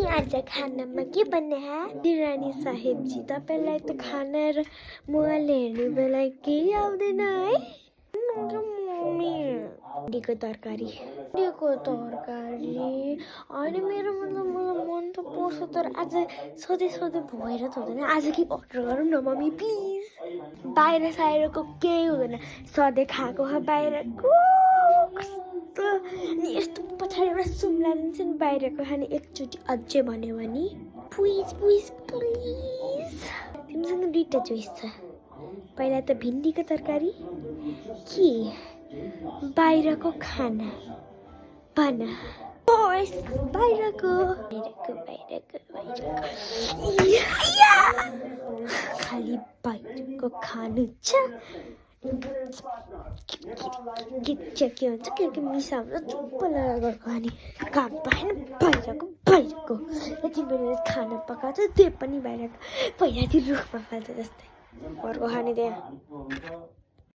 अनि आज खानामा के बन्ने बिरानी साहेबजी तपाईँलाई त खाना र मोबाइल हेर्ने बेला केही आउँदैन है भिन्डीको तरकारी होइन मेरो मतलब मलाई मन त पर्छ तर आज सधैँ भएर त हुँदैन आज के अर्डर गरौँ न मम्मी प्लिज बाहिर साहिरको केही हुँदैन सधैँ खाएको बाहिरको अनि यस्तो पछाडि एउटा सुम्ला दिन्छ नि बाहिरको खाने एकचोटि अझै भन्यो भने प्लिज तिमीसँग दुईवटा चोइस छ पहिला त भिन्डीको तरकारी कि बाहिरको खाना भन बाहिरको खालि बाहिरको खानु छ के हुन्छ के मिसाउँछ चुप्प लगाएर खाने काम पाएन बाहिरको यति बेला खाना पकाउँछ त्यो पनि बाहिरको पहिला त्यो रुखमा फाल्छ जस्तै घरको खाने त्यहाँ